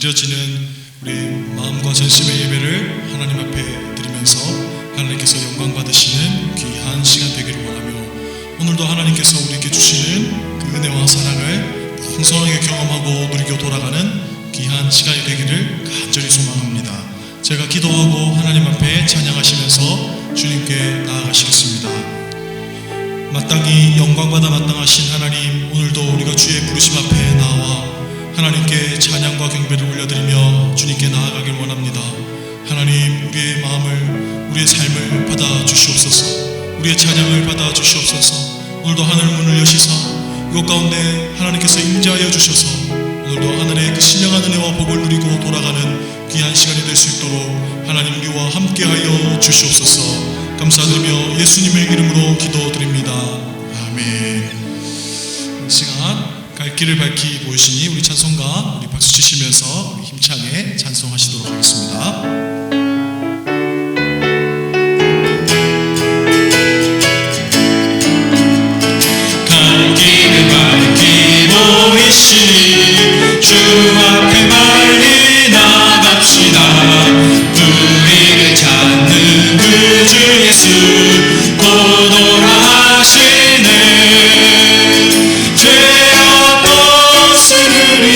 드려지는 우리 마음과 전심의 예배를 하나님 앞에 드리면서 하나님께서 영광 받으시는 귀한 시간 되기를 원하며, 오늘도 하나님께서 우리에게 주시는 그 은혜와 사랑을 풍성하게 경험하고 누리고 돌아가는 귀한 시간이 되기를 간절히 소망합니다. 제가 기도하고 하나님 앞에 찬양하시면서 주님께 나아가시겠습니다. 마땅히 영광받아 마땅하신 하나님, 오늘도 우리가 주의 부르심 앞에 나와 하나님께 찬양과 경배를 올려드리며 주님께 나아가길 원합니다. 하나님, 우리의 마음을, 우리의 삶을 받아 주시옵소서. 우리의 찬양을 받아 주시옵소서. 오늘도 하늘 문을 여시사 이곳 가운데 하나님께서 임재하여 주셔서 오늘도 하늘의 그 신령한 은혜와 복을 누리고 돌아가는 귀한 시간이 될 수 있도록 하나님 우리와 함께하여 주시옵소서. 감사드리며 예수님의 이름으로 기도드립니다. 아멘. 이 시간 갈 길을 밝히 보이시니 우리 찬송가 우리 박수 치시면서 힘차게 찬송하시도록 하겠습니다. 갈 길을 밝히 보이시니 주 앞에 빨리 나갑시다. 우리를 찾는 그 주 예수 곧 오라 하시네.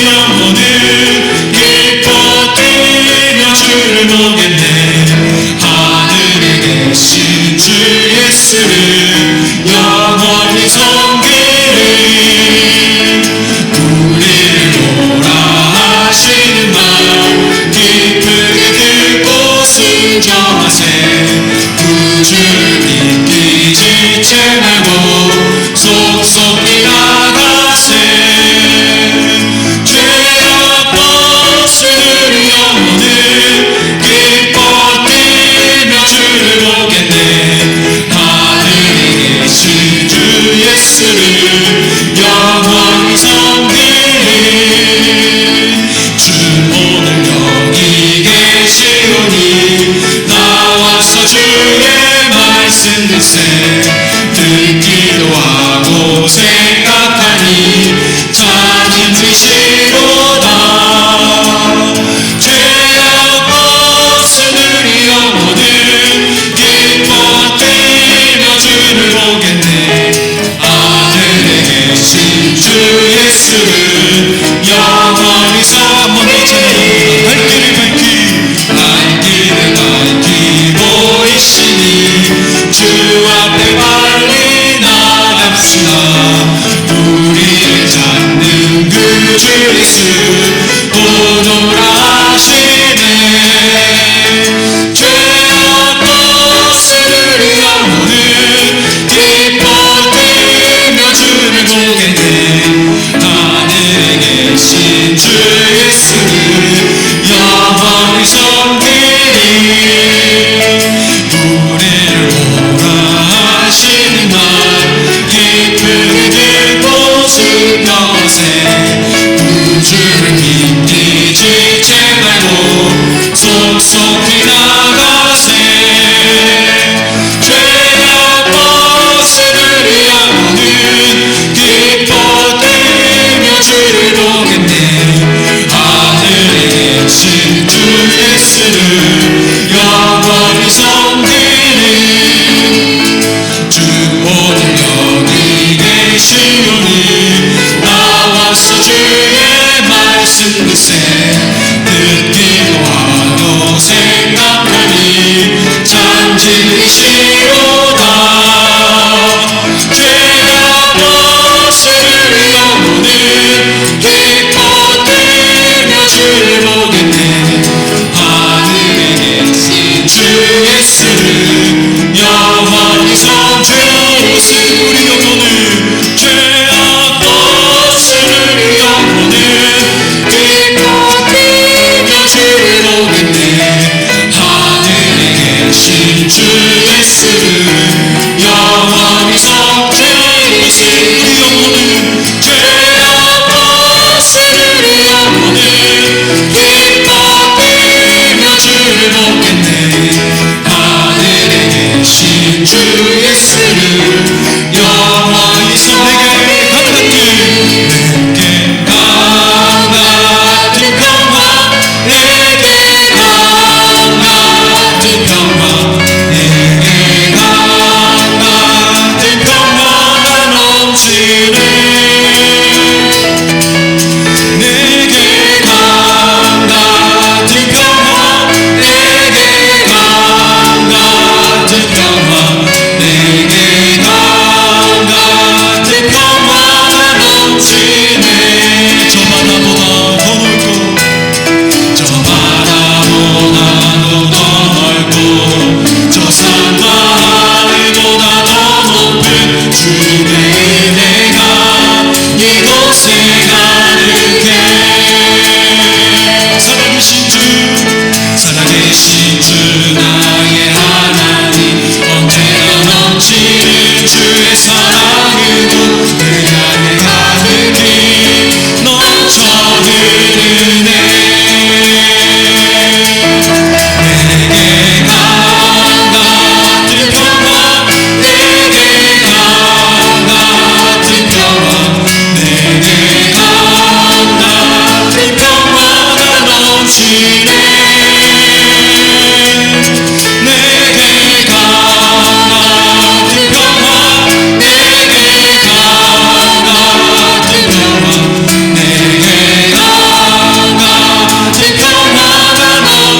영혼을 기뻐 뛰며 주를 보겠네. 하늘에 계신 주 예수를 영원히 섬기리. 우리를 오라 하시는 말 기쁘게 듣고 순종하세. 그 주를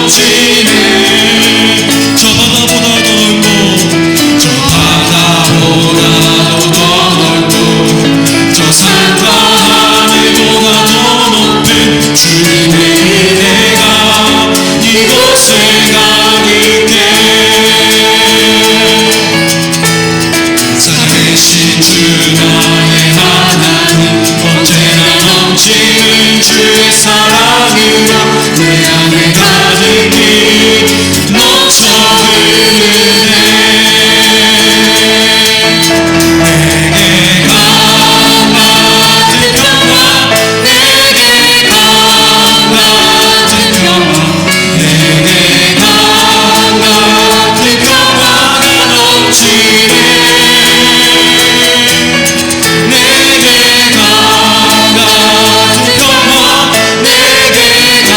넘치네. 저 바다보다도 넓고 저 바다보다도 더 넓고 저 산과 하늘보다 더 높은 주님의 은혜가 이곳에 가득해. 살아계신 주 나의 하나님 언제나 넘치는 주의 사랑으로 내 안에 가득히 넘쳐 흐르네. 내게 강 같은 평화 내게 강 같은 평화 내게 강 같은 평화가 넘치네. 내게 강 같은 평화 내게 강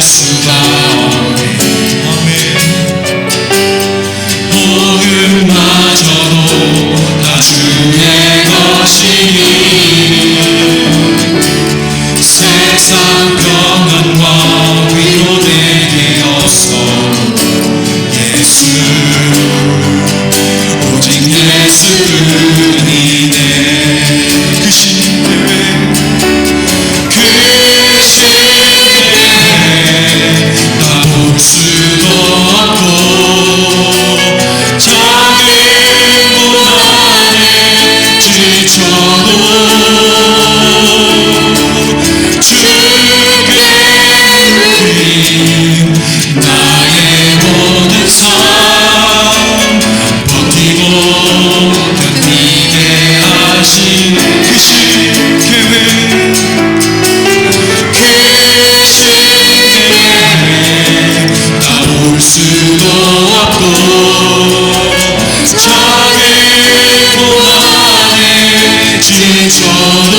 수가 없네. 아멘. 복음마저도 다 주의 것이니 세상 평안과 위로 되게 없어 예수 오직 예수뿐이네. 그 신대회 그 시대에 나 볼 수도 없고 작은 고난에 지쳐도 주의 누림 나의 모든 삶 버티고 견디게 하신 그 신계회 그 시대에 나 볼 수도 없고 작은 고난에 지쳐도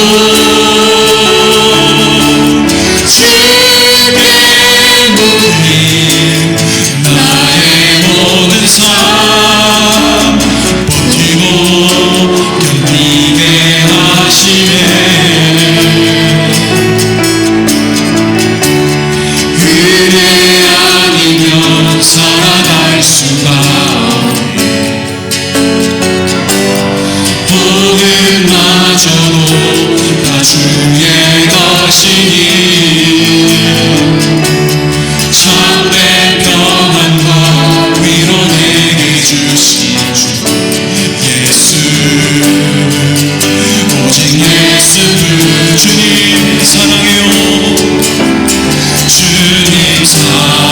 주의 누림 나의 모든 삶 버티고 견디게 하시네. 은혜 아니면 살아갈 수가 없네. 복음마저도 다 주의 것이니 참된 평안과 위로 내게 주신 주 예수 오직 예수뿐. 주님 사랑해요. 주님 사랑해요.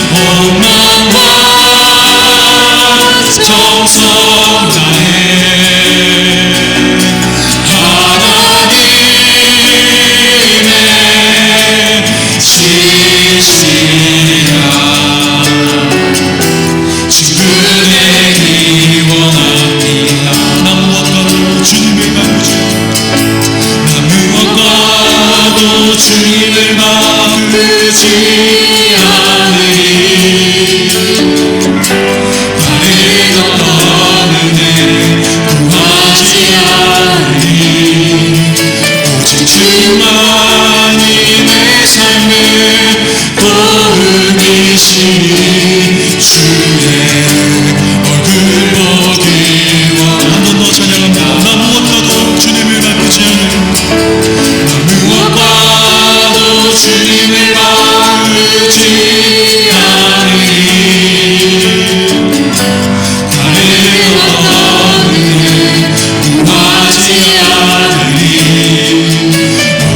온 마음과 정성 다해 하나님의 신실한 주되기 원합니다. 나 무엇과도 주님을 바꾸지 나 무엇과도 주님을 바꾸지 않으리. 다른 어떤 은혜 구하지 않으리. 오직 주만이 내 삶의 도움이시니 주의 얼굴 보기 한 번 더 찬양합니다. 나 무엇과도 주님을 바꾸지 않을 나 무엇과도 주님을 바꾸지 않으리. 다른 어떤 은혜 구하지 않으리.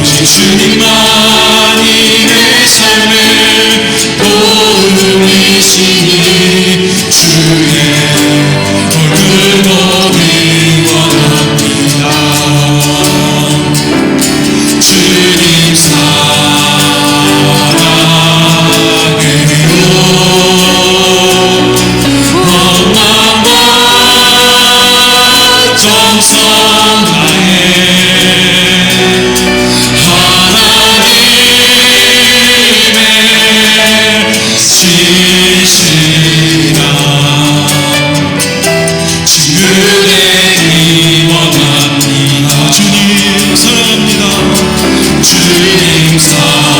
오직 주님만이 내 삶의 도움이시니 주의 얼굴 보기 원합니다. 주님 사랑해요. 온 마음과 정성 다해 하나님의 신실한 주되기 원합니다. 주님 사랑합니다. 주님 사랑해요.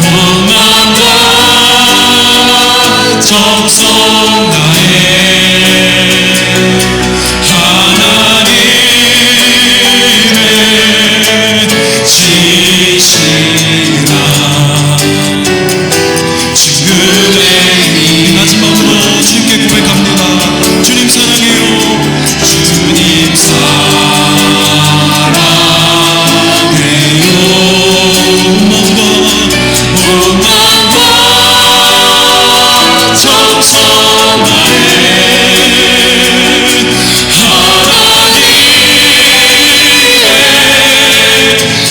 온 마음과 정성 다해 하나님의 신실한 주되기. 마지막으로 주님께 고백합니다. 주님 사랑해요. 주님 사랑해요. 온 마음과 정성 다해 하나님의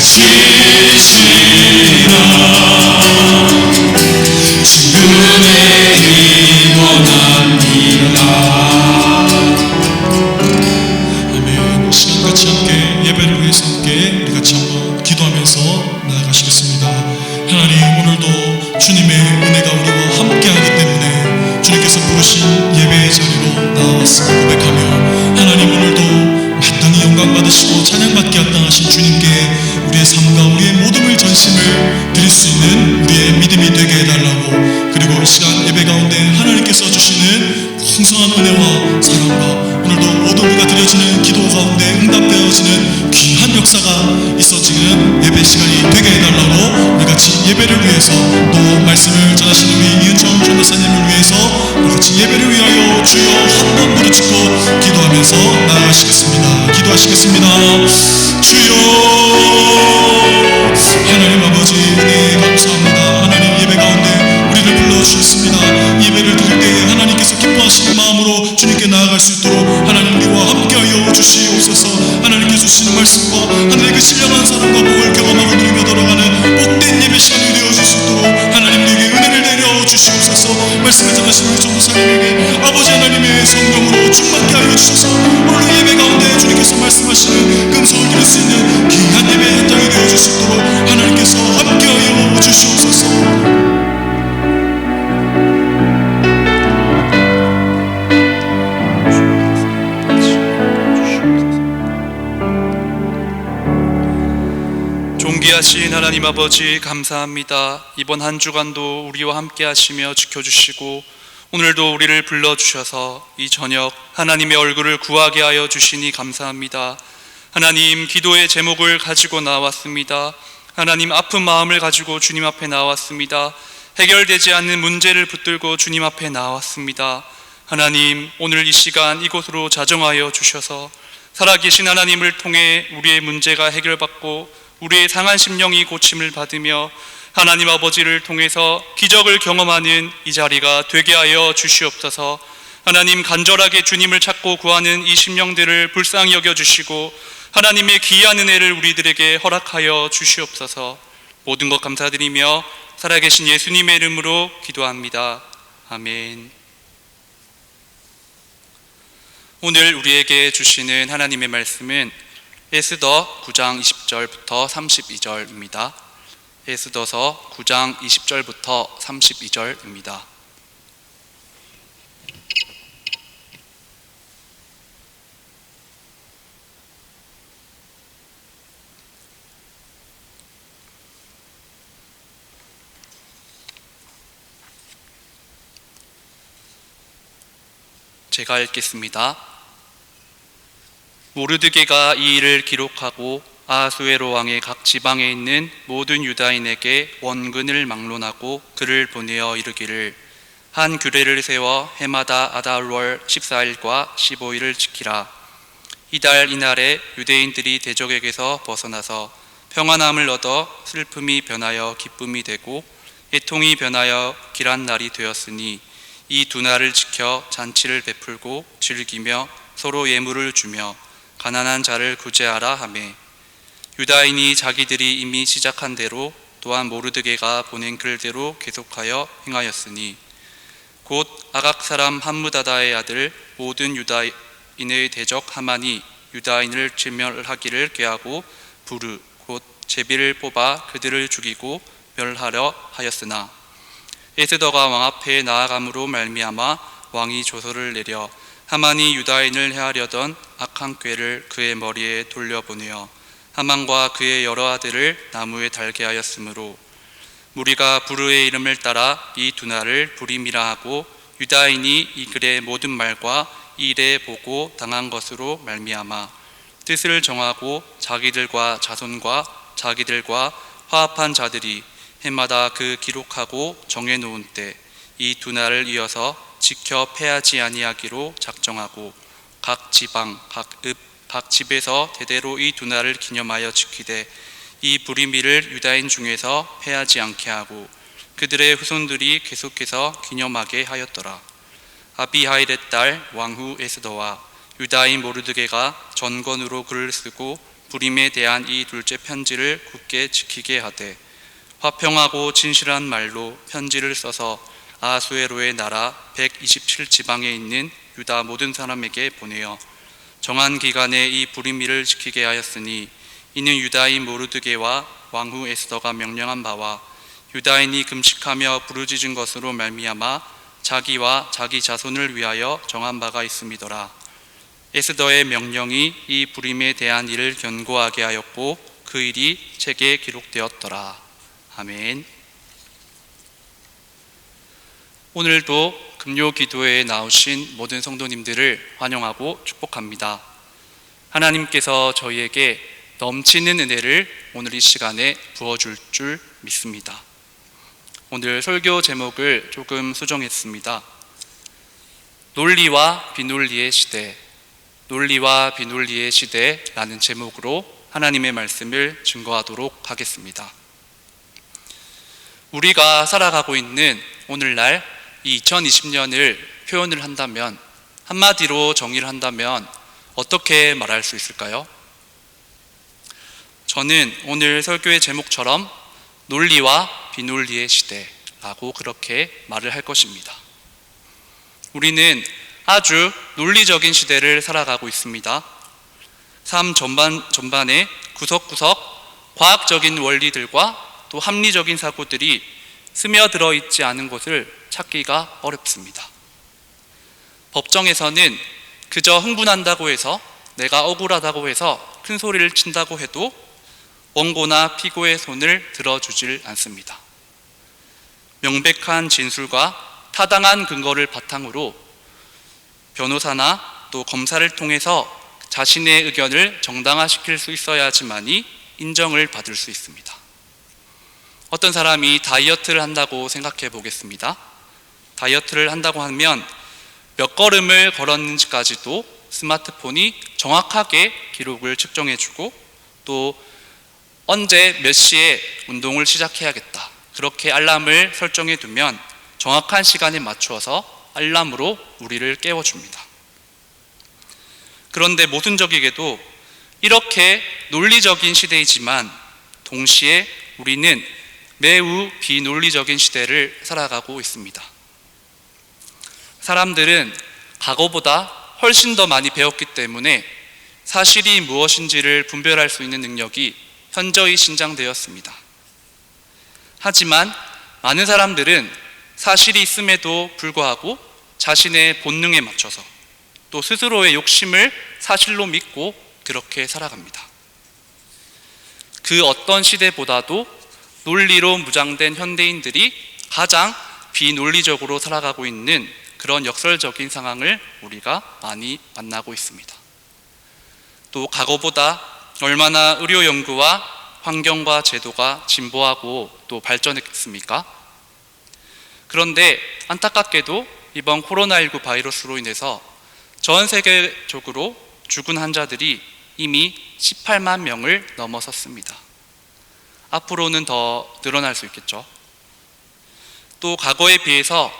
신실한 주의 시간 예배 가운데 하나님께서 주시는 풍성한 은혜와 사랑과 오늘도 모든 우리가 드려지는 기도 가운데 응답되어지는 귀한 역사가 있어지는 예배 시간이 되게 해달라고 우리 같이 예배를 위해서 또 말씀을 전하시는 우리 이은정 전도사님을 위해서 우리 같이 예배를 위하여 주여 한번 부르짖고 기도하면서 나아가시겠습니다. 기도하시겠습니다. 주여 하나님 아버지 은혜 감사합니다. 하나님 예배 가운데 우리를 불러주셨습니다. 예배를 드릴 때에 하나님께서 기뻐하시는 마음으로 주님께 나아갈 수 있도록 하나님 우리와 함께하여 주시옵소서. 하나님께 주시는 말씀과 하나님의 그 신령한 사랑과 복을 경험하고 누리며 돌아가는 복된 예배 시간이 되어질 수 있도록 하나님 우리에게 은혜를 내려 주시옵소서. 말씀을 전하시는 우리 전도사님에게 아버지 하나님의 성령으로 충만케 하여 주셔서 오늘 예배 가운데 주님께서 말씀하시는 금성을 들을 수 있는 귀한 예배 현장이 되어질 수 있도록 하나님께서 함께하여 주시옵소서. 존귀하신 하나님 아버지 감사합니다. 이번 한 주간도 우리와 함께 하시며 지켜주시고 오늘도 우리를 불러주셔서 이 저녁 하나님의 얼굴을 구하게 하여 주시니 감사합니다. 하나님, 기도의 제목을 가지고 나왔습니다. 하나님, 아픈 마음을 가지고 주님 앞에 나왔습니다. 해결되지 않는 문제를 붙들고 주님 앞에 나왔습니다. 하나님, 오늘 이 시간 이곳으로 자정하여 주셔서 살아계신 하나님을 통해 우리의 문제가 해결받고 우리의 상한 심령이 고침을 받으며 하나님 아버지를 통해서 기적을 경험하는 이 자리가 되게 하여 주시옵소서. 하나님, 간절하게 주님을 찾고 구하는 이 심령들을 불쌍히 여겨주시고 하나님의 귀한 은혜를 우리들에게 허락하여 주시옵소서. 모든 것 감사드리며 살아계신 예수님의 이름으로 기도합니다. 아멘. 오늘 우리에게 주시는 하나님의 말씀은 에스더 9장 20절부터 32절입니다. 에스더서 9장 20절부터 32절입니다. 제가 읽겠습니다. 모르드게가 이 일을 기록하고 아하수에로 왕의 각 지방에 있는 모든 유다인에게 원근을 막론하고 글을 보내어 이르기를 한 규례를 세워 해마다 아달월 14일과 15일을 지키라. 이달 이날에 유대인들이 대적에게서 벗어나서 평안함을 얻어 슬픔이 변하여 기쁨이 되고 애통이 변하여 길한 날이 되었으니 이 두 날을 지켜 잔치를 베풀고 즐기며 서로 예물을 주며 가난한 자를 구제하라 하매 유다인이 자기들이 이미 시작한 대로 또한 모르드게가 보낸 글대로 계속하여 행하였으니 곧 아각 사람 함무다다의 아들 모든 유다인의 대적 하만이 유다인을 진멸하기를 꾀하고 부르 곧 제비를 뽑아 그들을 죽이고 멸하려 하였으나 에스더가 왕 앞에 나아감으로 말미암아 왕이 조서를 내려 하만이 유다인을 해하려던 악한 꾀를 그의 머리에 돌려보내어 하만과 그의 여러 아들을 나무에 달게 하였으므로 무리가 부르의 이름을 따라 이 두 날을 부림이라 하고 유다인이 이 글의 모든 말과 이 일에 보고 당한 것으로 말미암아 뜻을 정하고 자기들과 자손과 자기들과 화합한 자들이 해마다 그 기록하고 정해놓은 때 이 두 날을 이어서 지켜 패하지 아니하기로 작정하고 각 지방, 각 읍, 각 집에서 대대로 이 두 날을 기념하여 지키되 이 부리미를 유다인 중에서 패하지 않게 하고 그들의 후손들이 계속해서 기념하게 하였더라. 아비하일의 딸 왕후 에스더와 유다인 모르드게가 전권으로 글을 쓰고 부림에 대한 이 둘째 편지를 굳게 지키게 하되 화평하고 진실한 말로 편지를 써서 아하수에로의 나라 127지방에 있는 유다 모든 사람에게 보내어 정한 기간에 이 부림일을 지키게 하였으니 이는 유다인 모르드게와 왕후 에스더가 명령한 바와 유다인이 금식하며 부르짖은 것으로 말미암아 자기와 자기 자손을 위하여 정한 바가 있음이더라. 에스더의 명령이 이 부림에 대한 일을 견고하게 하였고 그 일이 책에 기록되었더라. 아멘. 오늘도 금요 기도회에 나오신 모든 성도님들을 환영하고 축복합니다. 하나님께서 저희에게 넘치는 은혜를 오늘 이 시간에 부어줄 줄 믿습니다. 오늘 설교 제목을 조금 수정했습니다. 논리와 비논리의 시대, 논리와 비논리의 시대라는 제목으로 하나님의 말씀을 증거하도록 하겠습니다. 우리가 살아가고 있는 오늘날 이 2020년을 표현을 한다면, 한마디로 정의를 한다면 어떻게 말할 수 있을까요? 저는 오늘 설교의 제목처럼 논리와 비논리의 시대라고 그렇게 말을 할 것입니다. 우리는 아주 논리적인 시대를 살아가고 있습니다. 삶 전반에 구석구석 과학적인 원리들과 또 합리적인 사고들이 스며들어 있지 않은 곳을 찾기가 어렵습니다. 법정에서는 그저 흥분한다고 해서, 내가 억울하다고 해서 큰 소리를 친다고 해도 원고나 피고의 손을 들어주질 않습니다. 명백한 진술과 타당한 근거를 바탕으로 변호사나 또 검사를 통해서 자신의 의견을 정당화시킬 수 있어야지만이 인정을 받을 수 있습니다. 어떤 사람이 다이어트를 한다고 생각해 보겠습니다. 다이어트를 한다고 하면 몇 걸음을 걸었는지까지도 스마트폰이 정확하게 기록을 측정해주고, 또 언제 몇 시에 운동을 시작해야겠다, 그렇게 알람을 설정해 두면 정확한 시간에 맞추어서 알람으로 우리를 깨워줍니다. 그런데 모순적이게도 이렇게 논리적인 시대이지만 동시에 우리는 매우 비논리적인 시대를 살아가고 있습니다. 사람들은 과거보다 훨씬 더 많이 배웠기 때문에 사실이 무엇인지를 분별할 수 있는 능력이 현저히 신장되었습니다. 하지만 많은 사람들은 사실이 있음에도 불구하고 자신의 본능에 맞춰서, 또 스스로의 욕심을 사실로 믿고 그렇게 살아갑니다. 그 어떤 시대보다도 논리로 무장된 현대인들이 가장 비논리적으로 살아가고 있는 그런 역설적인 상황을 우리가 많이 만나고 있습니다. 또 과거보다 얼마나 의료 연구와 환경과 제도가 진보하고 또 발전했습니까? 그런데 안타깝게도 이번 코로나19 바이러스로 인해서 전 세계적으로 죽은 환자들이 이미 18만 명을 넘어섰습니다. 앞으로는 더 늘어날 수 있겠죠. 또 과거에 비해서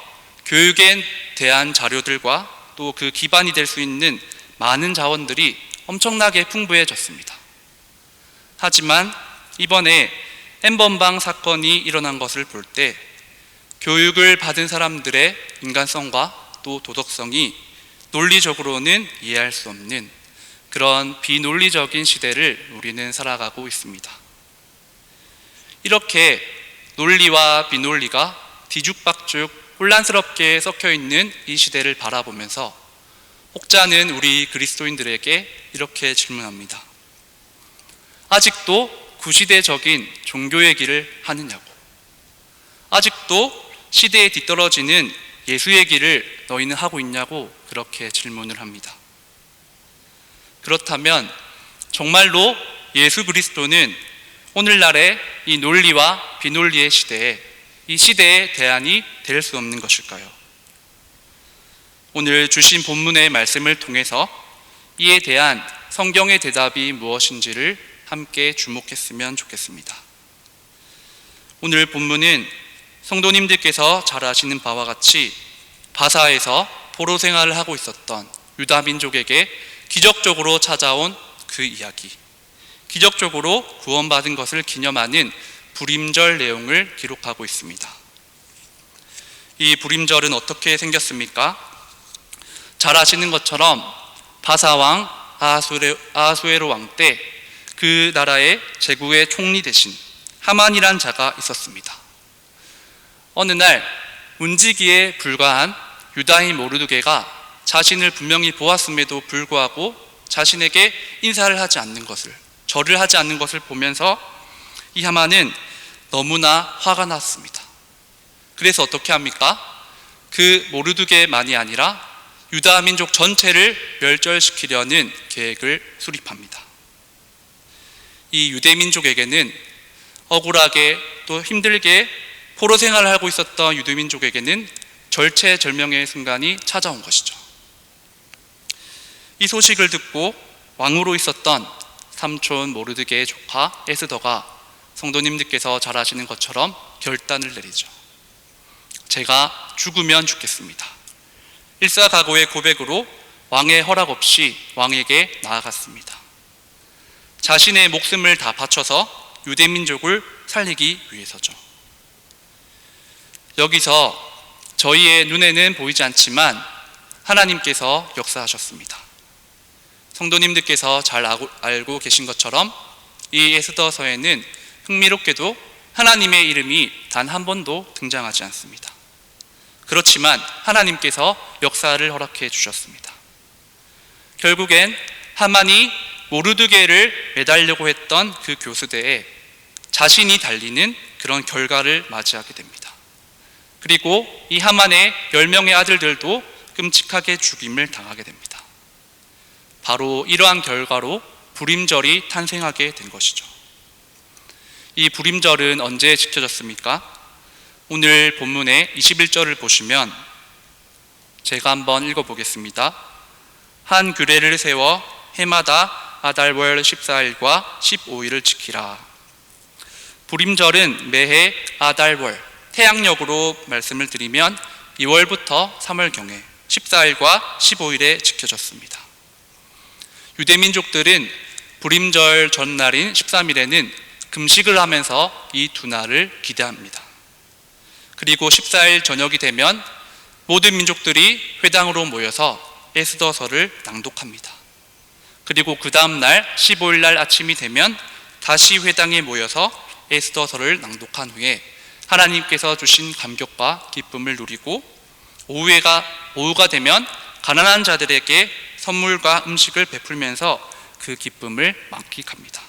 교육에 대한 자료들과 또 그 기반이 될 수 있는 많은 자원들이 엄청나게 풍부해졌습니다. 하지만 이번에 N번방 사건이 일어난 것을 볼 때 교육을 받은 사람들의 인간성과 또 도덕성이 논리적으로는 이해할 수 없는 그런 비논리적인 시대를 우리는 살아가고 있습니다. 이렇게 논리와 비논리가 뒤죽박죽 혼란스럽게 섞여 있는 이 시대를 바라보면서 혹자는 우리 그리스도인들에게 이렇게 질문합니다. 아직도 구시대적인 종교 얘기를 하느냐고, 아직도 시대에 뒤떨어지는 예수 얘기를 너희는 하고 있냐고 그렇게 질문을 합니다. 그렇다면 정말로 예수 그리스도는 오늘날의 이 논리와 비논리의 시대에, 이 시대의 대안이 될 수 없는 것일까요? 오늘 주신 본문의 말씀을 통해서 이에 대한 성경의 대답이 무엇인지를 함께 주목했으면 좋겠습니다. 오늘 본문은 성도님들께서 잘 아시는 바와 같이 바사에서 포로 생활을 하고 있었던 유다 민족에게 기적적으로 찾아온 그 이야기, 기적적으로 구원받은 것을 기념하는 불임절 내용을 기록하고 있습니다. 이 불임절은 어떻게 생겼습니까? 잘 아시는 것처럼 바사왕 아하수에로 왕 때 그 나라의 제국의 총리 대신 하만이란 자가 있었습니다. 어느 날 문지기에 불과한 유다인 모르드게가 자신을 분명히 보았음에도 불구하고 자신에게 인사를 하지 않는 것을, 절을 하지 않는 것을 보면서 이 하만은 너무나 화가 났습니다. 그래서 어떻게 합니까? 그 모르드게만이 아니라 유다 민족 전체를 멸절시키려는 계획을 수립합니다. 이 유대 민족에게는 억울하게 또 힘들게 포로 생활을 하고 있었던 유대 민족에게는 절체절명의 순간이 찾아온 것이죠. 이 소식을 듣고 왕으로 있었던 삼촌 모르드게의 조카 에스더가 성도님들께서 잘 아시는 것처럼 결단을 내리죠. 제가 죽으면 죽겠습니다. 일사각오의 고백으로 왕의 허락 없이 왕에게 나아갔습니다. 자신의 목숨을 다 바쳐서 유대 민족을 살리기 위해서죠. 여기서 저희의 눈에는 보이지 않지만 하나님께서 역사하셨습니다. 성도님들께서 잘 알고 계신 것처럼 이 에스더서에는 흥미롭게도 하나님의 이름이 단 한 번도 등장하지 않습니다. 그렇지만 하나님께서 역사를 허락해 주셨습니다. 결국엔 하만이 모르드게를 매달려고 했던 그 교수대에 자신이 달리는 그런 결과를 맞이하게 됩니다. 그리고 이 하만의 10명의 아들들도 끔찍하게 죽임을 당하게 됩니다. 바로 이러한 결과로 불임절이 탄생하게 된 것이죠. 이 불임절은 언제 지켜졌습니까? 오늘 본문의 21절을 보시면 제가 한번 읽어보겠습니다. 한 규례를 세워 해마다 아달월 14일과 15일을 지키라. 불임절은 매해 아달월, 태양력으로 말씀을 드리면 2월부터 3월경에 14일과 15일에 지켜졌습니다. 유대민족들은 불임절 전날인 13일에는 금식을 하면서 이 두 날을 기대합니다. 그리고 14일 저녁이 되면 모든 민족들이 회당으로 모여서 에스더서를 낭독합니다. 그리고 그 다음 날 15일 날 아침이 되면 다시 회당에 모여서 에스더서를 낭독한 후에 하나님께서 주신 감격과 기쁨을 누리고 오후가 되면 가난한 자들에게 선물과 음식을 베풀면서 그 기쁨을 만끽합니다.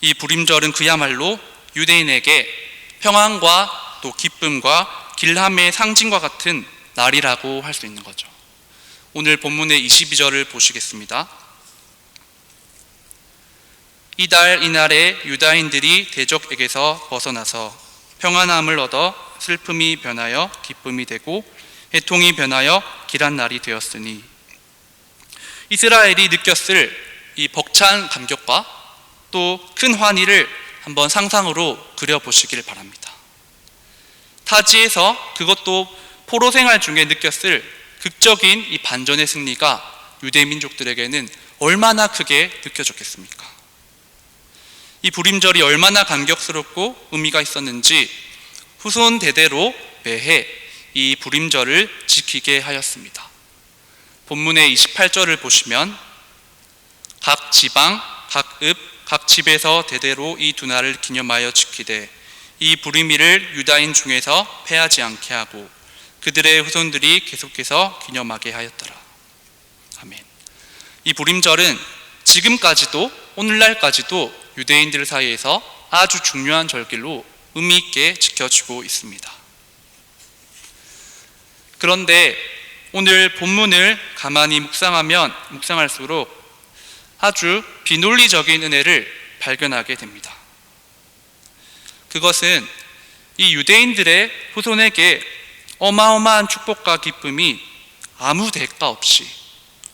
이 불임절은 그야말로 유대인에게 평안과 또 기쁨과 길함의 상징과 같은 날이라고 할 수 있는 거죠. 오늘 본문의 22절을 보시겠습니다. 이날에 유다인들이 대적에게서 벗어나서 평안함을 얻어 슬픔이 변하여 기쁨이 되고 애통이 변하여 길한 날이 되었으니, 이스라엘이 느꼈을 이 벅찬 감격과 또 큰 환희를 한번 상상으로 그려보시길 바랍니다. 타지에서 그것도 포로 생활 중에 느꼈을 극적인 이 반전의 승리가 유대 민족들에게는 얼마나 크게 느껴졌겠습니까? 이 불임절이 얼마나 감격스럽고 의미가 있었는지 후손 대대로 매해 이 불임절을 지키게 하였습니다. 본문의 28절을 보시면 각 지방, 각 읍, 각 집에서 대대로 이 두 날을 기념하여 지키되 이 불임일을 유다인 중에서 패하지 않게 하고 그들의 후손들이 계속해서 기념하게 하였더라. 아멘. 이 불임절은 지금까지도 오늘날까지도 유대인들 사이에서 아주 중요한 절기로 의미 있게 지켜지고 있습니다. 그런데 오늘 본문을 가만히 묵상할수록 아주 비논리적인 은혜를 발견하게 됩니다. 그것은 이 유대인들의 후손에게 어마어마한 축복과 기쁨이 아무 대가 없이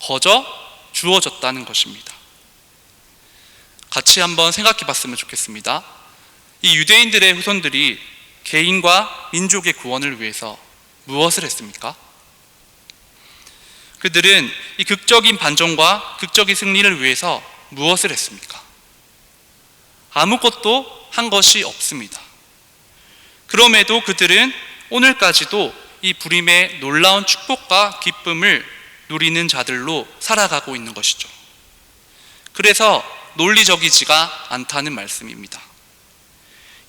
거저 주어졌다는 것입니다. 같이 한번 생각해 봤으면 좋겠습니다. 이 유대인들의 후손들이 개인과 민족의 구원을 위해서 무엇을 했습니까? 그들은 이 극적인 반전과 극적인 승리를 위해서 무엇을 했습니까? 아무것도 한 것이 없습니다. 그럼에도 그들은 오늘까지도 이 불임의 놀라운 축복과 기쁨을 누리는 자들로 살아가고 있는 것이죠. 그래서 논리적이지가 않다는 말씀입니다.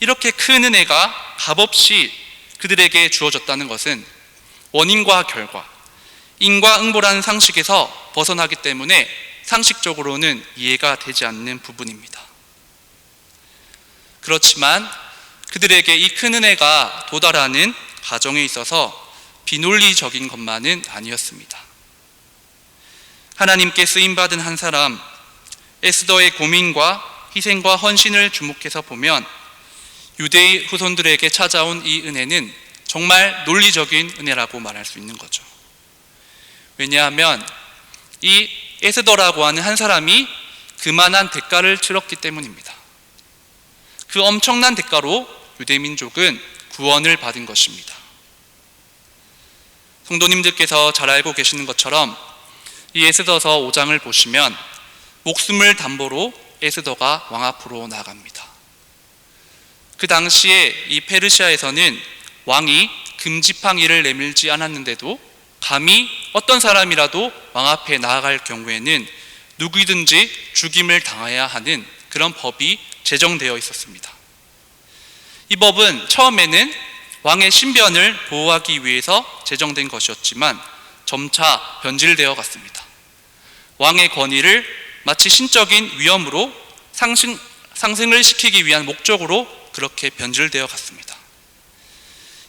이렇게 큰 은혜가 값없이 그들에게 주어졌다는 것은 원인과 결과, 인과응보라는 상식에서 벗어나기 때문에 상식적으로는 이해가 되지 않는 부분입니다. 그렇지만 그들에게 이 큰 은혜가 도달하는 과정에 있어서 비논리적인 것만은 아니었습니다. 하나님께 쓰임받은 한 사람 에스더의 고민과 희생과 헌신을 주목해서 보면 유대의 후손들에게 찾아온 이 은혜는 정말 논리적인 은혜라고 말할 수 있는 거죠. 왜냐하면 이 에스더라고 하는 한 사람이 그만한 대가를 치렀기 때문입니다. 그 엄청난 대가로 유대민족은 구원을 받은 것입니다. 성도님들께서 잘 알고 계시는 것처럼 이 에스더서 5장을 보시면 목숨을 담보로 에스더가 왕 앞으로 나아갑니다. 그 당시에 이 페르시아에서는 왕이 금지팡이를 내밀지 않았는데도 감히 어떤 사람이라도 왕 앞에 나아갈 경우에는 누구든지 죽임을 당해야 하는 그런 법이 제정되어 있었습니다. 이 법은 처음에는 왕의 신변을 보호하기 위해서 제정된 것이었지만 점차 변질되어 갔습니다. 왕의 권위를 마치 신적인 위험으로 상승을 시키기 위한 목적으로 그렇게 변질되어 갔습니다.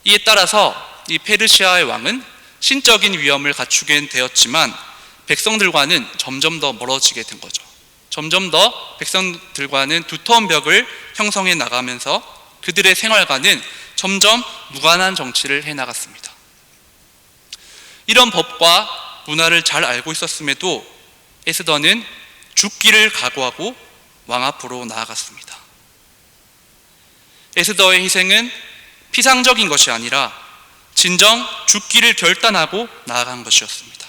이에 따라서 이 페르시아의 왕은 신적인 위험을 갖추게 되었지만 백성들과는 점점 더 멀어지게 된 거죠. 점점 더 백성들과는 두터운 벽을 형성해 나가면서 그들의 생활과는 점점 무관한 정치를 해나갔습니다. 이런 법과 문화를 잘 알고 있었음에도 에스더는 죽기를 각오하고 왕 앞으로 나아갔습니다. 에스더의 희생은 피상적인 것이 아니라 진정 죽기를 결단하고 나아간 것이었습니다.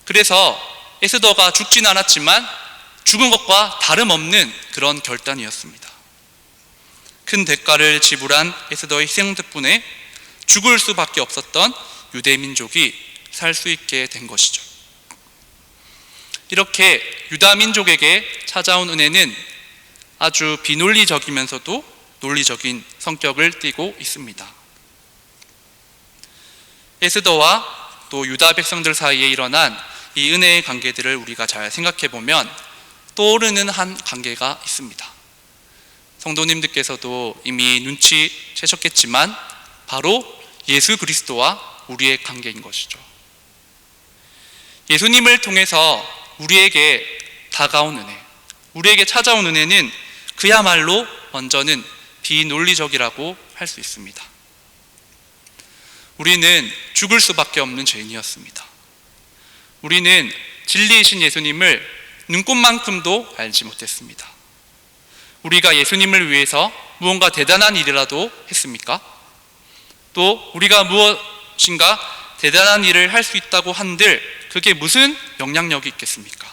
그래서 에스더가 죽진 않았지만 죽은 것과 다름없는 그런 결단이었습니다. 큰 대가를 지불한 에스더의 희생 덕분에 죽을 수밖에 없었던 유대 민족이 살 수 있게 된 것이죠. 이렇게 유다 민족에게 찾아온 은혜는 아주 비논리적이면서도 논리적인 성격을 띠고 있습니다. 에스더와 또 유다 백성들 사이에 일어난 이 은혜의 관계들을 우리가 잘 생각해 보면 떠오르는 한 관계가 있습니다. 성도님들께서도 이미 눈치채셨겠지만 바로 예수 그리스도와 우리의 관계인 것이죠. 예수님을 통해서 우리에게 다가온 은혜, 우리에게 찾아온 은혜는 그야말로 먼저는 비논리적이라고 할 수 있습니다. 우리는 죽을 수밖에 없는 죄인이었습니다. 우리는 진리이신 예수님을 눈꼽만큼도 알지 못했습니다. 우리가 예수님을 위해서 무언가 대단한 일이라도 했습니까? 또 우리가 무엇인가 대단한 일을 할 수 있다고 한들 그게 무슨 영향력이 있겠습니까?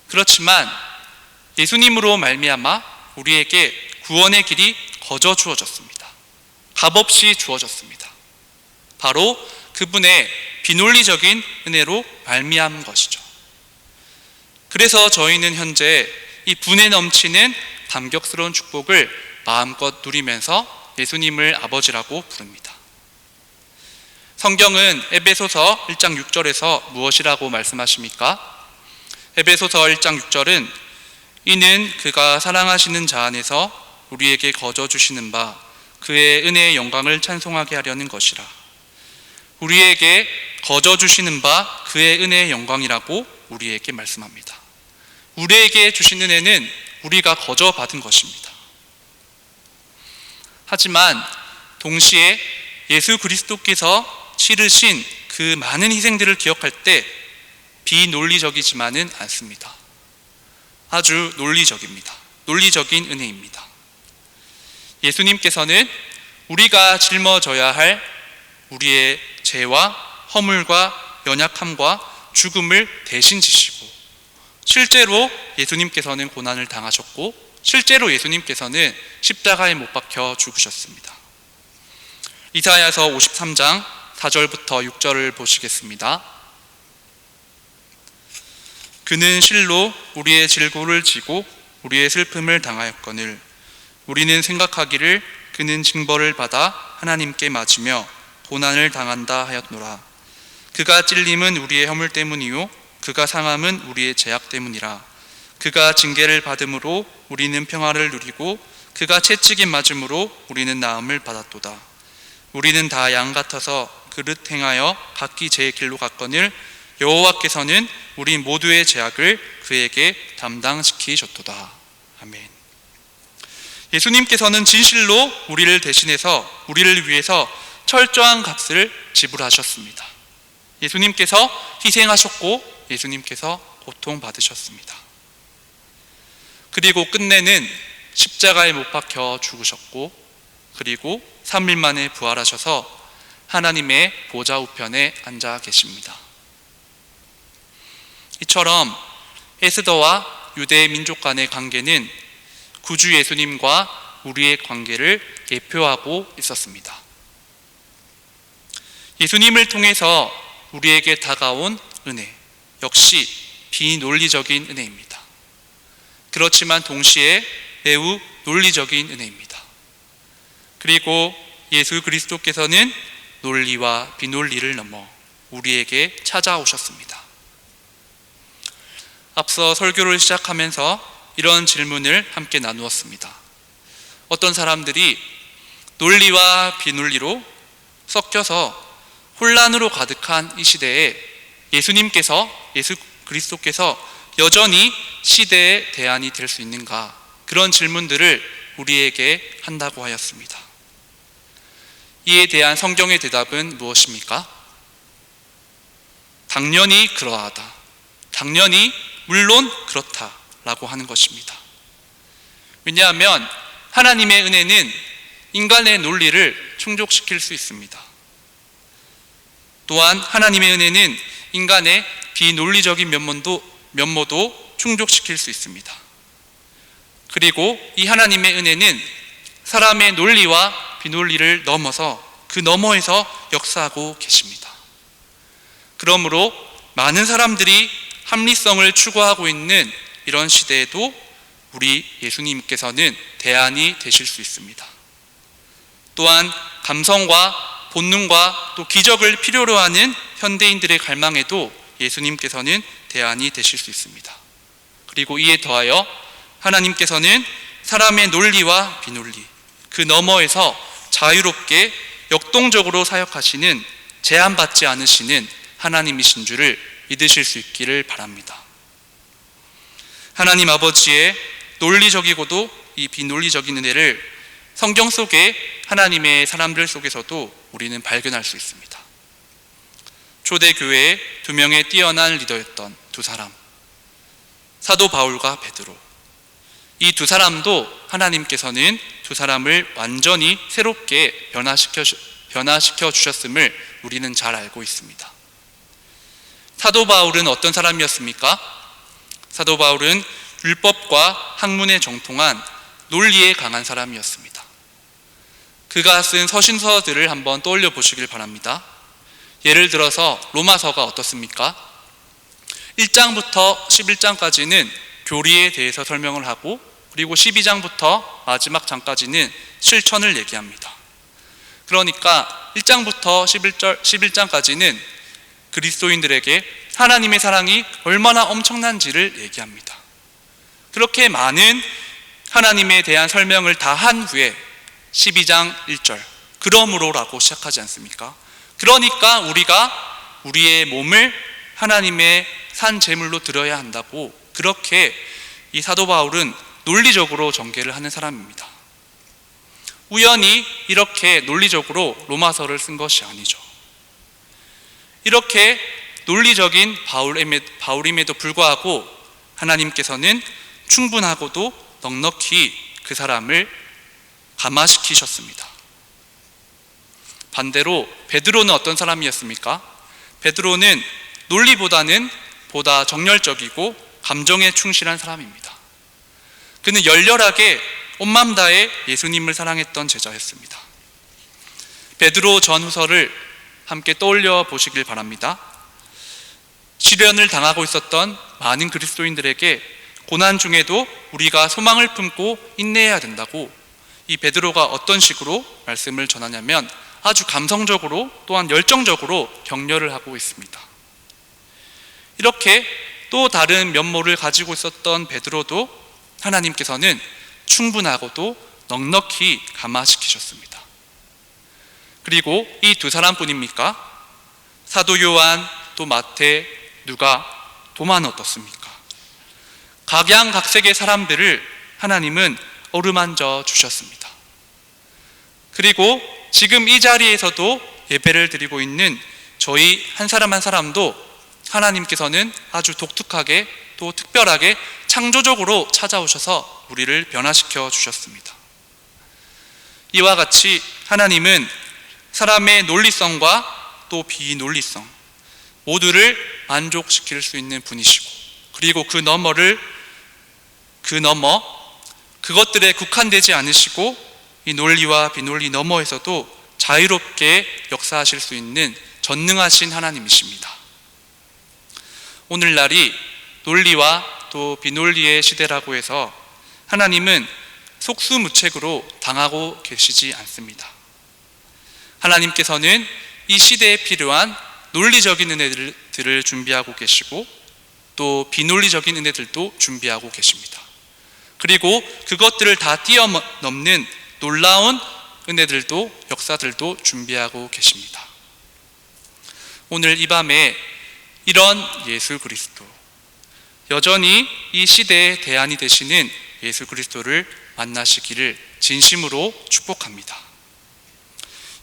그렇지만 예수님으로 말미암아 우리에게 구원의 길이 거저 주어졌습니다. 값없이 주어졌습니다. 바로 그분의 비논리적인 은혜로 말미암은 것이죠. 그래서 저희는 현재 이 분에 넘치는 감격스러운 축복을 마음껏 누리면서 예수님을 아버지라고 부릅니다. 성경은 에베소서 1장 6절에서 무엇이라고 말씀하십니까? 에베소서 1장 6절은 이는 그가 사랑하시는 자 안에서 우리에게 거저 주시는 바 그의 은혜의 영광을 찬송하게 하려는 것이라. 우리에게 거저 주시는 바 그의 은혜의 영광이라고 우리에게 말씀합니다. 우리에게 주신 은혜는 우리가 거저 받은 것입니다. 하지만 동시에 예수 그리스도께서 치르신 그 많은 희생들을 기억할 때 비논리적이지만은 않습니다. 아주 논리적입니다. 논리적인 은혜입니다. 예수님께서는 우리가 짊어져야 할 우리의 죄와 허물과 연약함과 죽음을 대신 지시고 실제로 예수님께서는 고난을 당하셨고 실제로 예수님께서는 십자가에 못 박혀 죽으셨습니다. 이사야서 53장 4절부터 6절을 보시겠습니다. 그는 실로 우리의 질고를 지고 우리의 슬픔을 당하였거늘 우리는 생각하기를 그는 징벌을 받아 하나님께 맞으며 고난을 당한다 하였노라. 그가 찔림은 우리의 허물 때문이요 그가 상함은 우리의 죄악 때문이라. 그가 징계를 받음으로 우리는 평화를 누리고 그가 채찍에 맞음으로 우리는 나음을 받았도다. 우리는 다 양 같아서 그릇 행하여 각기 제 길로 갔거늘 여호와께서는 우리 모두의 죄악을 그에게 담당시키셨도다. 아멘. 예수님께서는 진실로 우리를 대신해서 우리를 위해서 철저한 값을 지불하셨습니다. 예수님께서 희생하셨고 예수님께서 고통받으셨습니다. 그리고 끝내는 십자가에 못 박혀 죽으셨고 그리고 3일 만에 부활하셔서 하나님의 보좌 우편에 앉아 계십니다. 이처럼 에스더와 유대 민족 간의 관계는 구주 예수님과 우리의 관계를 예표하고 있었습니다. 예수님을 통해서 우리에게 다가온 은혜, 역시 비논리적인 은혜입니다. 그렇지만 동시에 매우 논리적인 은혜입니다. 그리고 예수 그리스도께서는 논리와 비논리를 넘어 우리에게 찾아오셨습니다. 앞서 설교를 시작하면서 이런 질문을 함께 나누었습니다. 어떤 사람들이 논리와 비논리로 섞여서 혼란으로 가득한 이 시대에 예수 그리스도께서 여전히 시대의 대안이 될 수 있는가, 그런 질문들을 우리에게 한다고 하였습니다. 이에 대한 성경의 대답은 무엇입니까? 당연히 그러하다. 당연히 물론 그렇다라고 하는 것입니다. 왜냐하면 하나님의 은혜는 인간의 논리를 충족시킬 수 있습니다. 또한 하나님의 은혜는 인간의 비논리적인 면모도 충족시킬 수 있습니다. 그리고 이 하나님의 은혜는 사람의 논리와 비논리를 넘어서 그 너머에서 역사하고 계십니다. 그러므로 많은 사람들이 합리성을 추구하고 있는 이런 시대에도 우리 예수님께서는 대안이 되실 수 있습니다. 또한 감성과 본능과 또 기적을 필요로 하는 현대인들의 갈망에도 예수님께서는 대안이 되실 수 있습니다. 그리고 이에 더하여 하나님께서는 사람의 논리와 비논리, 그 너머에서 자유롭게 역동적으로 사역하시는, 제한받지 않으시는 하나님이신 줄을 믿으실 수 있기를 바랍니다. 하나님 아버지의 논리적이고도 이 비논리적인 은혜를 성경 속에 하나님의 사람들 속에서도 우리는 발견할 수 있습니다. 초대교회의 2명의 뛰어난 리더였던 두 사람, 사도 바울과 베드로, 이 두 사람도 하나님께서는 두 사람을 완전히 새롭게 변화시켜 주셨음을 우리는 잘 알고 있습니다. 사도 바울은 어떤 사람이었습니까? 사도 바울은 율법과 학문에 정통한 논리에 강한 사람이었습니다. 그가 쓴 서신서들을 한번 떠올려 보시길 바랍니다. 예를 들어서 로마서가 어떻습니까? 1장부터 11장까지는 교리에 대해서 설명을 하고, 그리고 12장부터 마지막 장까지는 실천을 얘기합니다. 그러니까 1장부터 11장까지는 그리스도인들에게 하나님의 사랑이 얼마나 엄청난지를 얘기합니다. 그렇게 많은 하나님에 대한 설명을 다 한 후에 12장 1절, 그러므로라고 시작하지 않습니까? 그러니까 우리가 우리의 몸을 하나님의 산 제물로 드려야 한다고, 그렇게 이 사도 바울은 논리적으로 전개를 하는 사람입니다. 우연히 이렇게 논리적으로 로마서를 쓴 것이 아니죠. 이렇게 논리적인 바울임에도 불구하고 하나님께서는 충분하고도 넉넉히 그 사람을 감화시키셨습니다. 반대로 베드로는 어떤 사람이었습니까? 베드로는 논리보다는 보다 정열적이고 감정에 충실한 사람입니다. 그는 열렬하게 온 맘 다해 예수님을 사랑했던 제자였습니다. 베드로 전후서를 함께 떠올려 보시길 바랍니다. 시련을 당하고 있었던 많은 그리스도인들에게 고난 중에도 우리가 소망을 품고 인내해야 된다고 이 베드로가 어떤 식으로 말씀을 전하냐면 아주 감성적으로, 또한 열정적으로 격려를 하고 있습니다. 이렇게 또 다른 면모를 가지고 있었던 베드로도 하나님께서는 충분하고도 넉넉히 감화시키셨습니다. 그리고 이 두 사람뿐입니까? 사도 요한, 또 마태, 누가, 도마는 어떻습니까? 각양각색의 사람들을 하나님은 어루만져 주셨습니다. 그리고 지금 이 자리에서도 예배를 드리고 있는 저희 한 사람 한 사람도 하나님께서는 아주 독특하게 또 특별하게 창조적으로 찾아오셔서 우리를 변화시켜 주셨습니다. 이와 같이 하나님은 사람의 논리성과 또 비논리성 모두를 만족시킬 수 있는 분이시고, 그리고 그 넘어 그것들에 국한되지 않으시고 이 논리와 비논리 너머에서도 자유롭게 역사하실 수 있는 전능하신 하나님이십니다. 오늘날이 논리와 또 비논리의 시대라고 해서 하나님은 속수무책으로 당하고 계시지 않습니다. 하나님께서는 이 시대에 필요한 논리적인 은혜들을 준비하고 계시고 또 비논리적인 은혜들도 준비하고 계십니다. 그리고 그것들을 다 뛰어넘는 놀라운 은혜들도 역사들도 준비하고 계십니다. 오늘 이 밤에 이런 예수 그리스도, 여전히 이 시대의 대안이 되시는 예수 그리스도를 만나시기를 진심으로 축복합니다.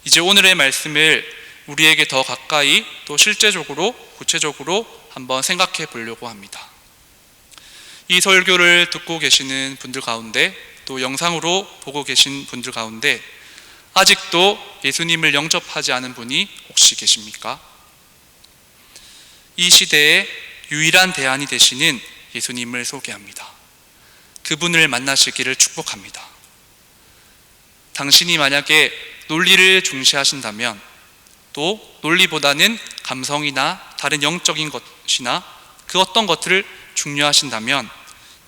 이제 오늘의 말씀을 우리에게 더 가까이 또 실제적으로 구체적으로 한번 생각해 보려고 합니다. 이 설교를 듣고 계시는 분들 가운데 또 영상으로 보고 계신 분들 가운데 아직도 예수님을 영접하지 않은 분이 혹시 계십니까? 이 시대의 유일한 대안이 되시는 예수님을 소개합니다. 그분을 만나시기를 축복합니다. 당신이 만약에 논리를 중시하신다면, 또 논리보다는 감성이나 다른 영적인 것이나 그 어떤 것들을 중요하신다면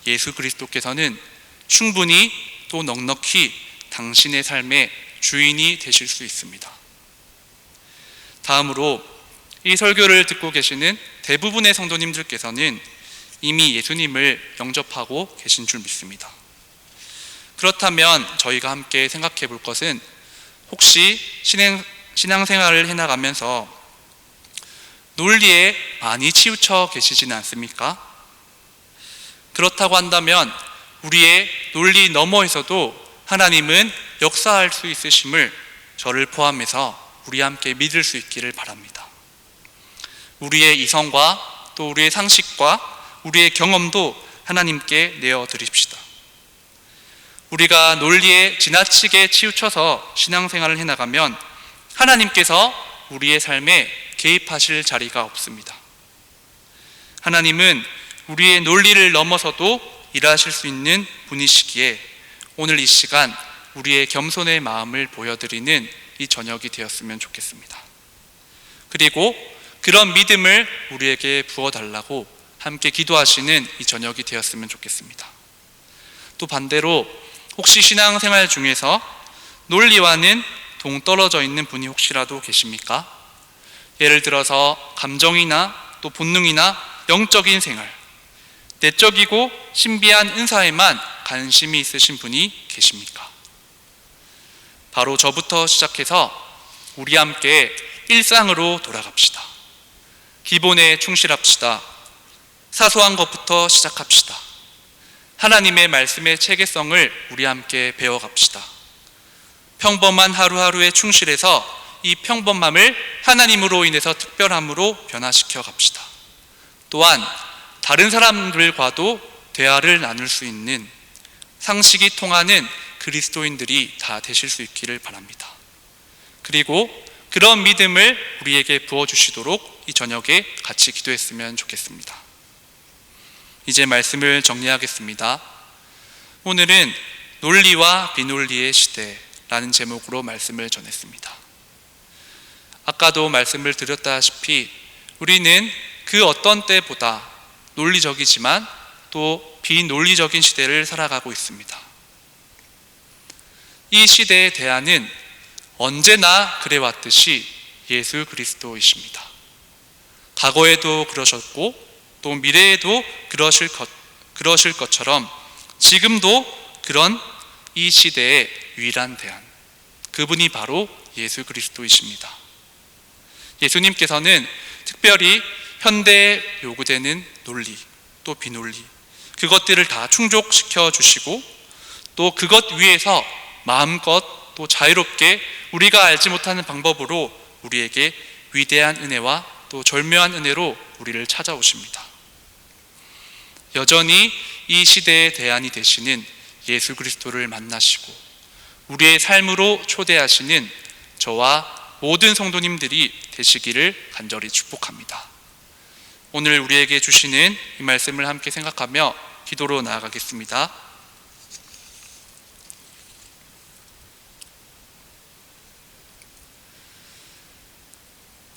예수 그리스도께서는 충분히 또 넉넉히 당신의 삶의 주인이 되실 수 있습니다. 다음으로 이 설교를 듣고 계시는 대부분의 성도님들께서는 이미 예수님을 영접하고 계신 줄 믿습니다. 그렇다면 저희가 함께 생각해 볼 것은, 혹시 신앙생활을 해나가면서 논리에 많이 치우쳐 계시지는 않습니까? 그렇다고 한다면 우리의 논리 너머에서도 하나님은 역사할 수 있으심을 저를 포함해서 우리 함께 믿을 수 있기를 바랍니다. 우리의 이성과 또 우리의 상식과 우리의 경험도 하나님께 내어드립시다. 우리가 논리에 지나치게 치우쳐서 신앙생활을 해나가면 하나님께서 우리의 삶에 개입하실 자리가 없습니다. 하나님은 우리의 논리를 넘어서도 일하실 수 있는 분이시기에 오늘 이 시간 우리의 겸손의 마음을 보여드리는 이 저녁이 되었으면 좋겠습니다. 그리고 그런 믿음을 우리에게 부어달라고 함께 기도하시는 이 저녁이 되었으면 좋겠습니다. 또 반대로 혹시 신앙생활 중에서 논리와는 동떨어져 있는 분이 혹시라도 계십니까? 예를 들어서 감정이나 또 본능이나 영적인 생활, 내적이고 신비한 은사에만 관심이 있으신 분이 계십니까? 바로 저부터 시작해서 우리 함께 일상으로 돌아갑시다. 기본에 충실합시다. 사소한 것부터 시작합시다. 하나님의 말씀의 체계성을 우리 함께 배워갑시다. 평범한 하루하루에 충실해서 이 평범함을 하나님으로 인해서 특별함으로 변화시켜 갑시다. 또한 다른 사람들과도 대화를 나눌 수 있는 상식이 통하는 그리스도인들이 다 되실 수 있기를 바랍니다. 그리고 그런 믿음을 우리에게 부어주시도록 이 저녁에 같이 기도했으면 좋겠습니다. 이제 말씀을 정리하겠습니다. 오늘은 논리와 비논리의 시대라는 제목으로 말씀을 전했습니다. 아까도 말씀을 드렸다시피 우리는 그 어떤 때보다 논리적이지만 또 비논리적인 시대를 살아가고 있습니다. 이 시대의 대안은 언제나 그래왔듯이 예수 그리스도이십니다. 과거에도 그러셨고 또 미래에도 그러실 것처럼 지금도 그런 이 시대의 유일한 대안, 그분이 바로 예수 그리스도이십니다. 예수님께서는 특별히 현대에 요구되는 논리, 또 비논리, 그것들을 다 충족시켜 주시고 또 그것 위에서 마음껏 또 자유롭게 우리가 알지 못하는 방법으로 우리에게 위대한 은혜와 또 절묘한 은혜로 우리를 찾아오십니다. 여전히 이 시대의 대안이 되시는 예수 그리스도를 만나시고 우리의 삶으로 초대하시는 저와 모든 성도님들이 되시기를 간절히 축복합니다. 오늘 우리에게 주시는 이 말씀을 함께 생각하며 기도로 나아가겠습니다.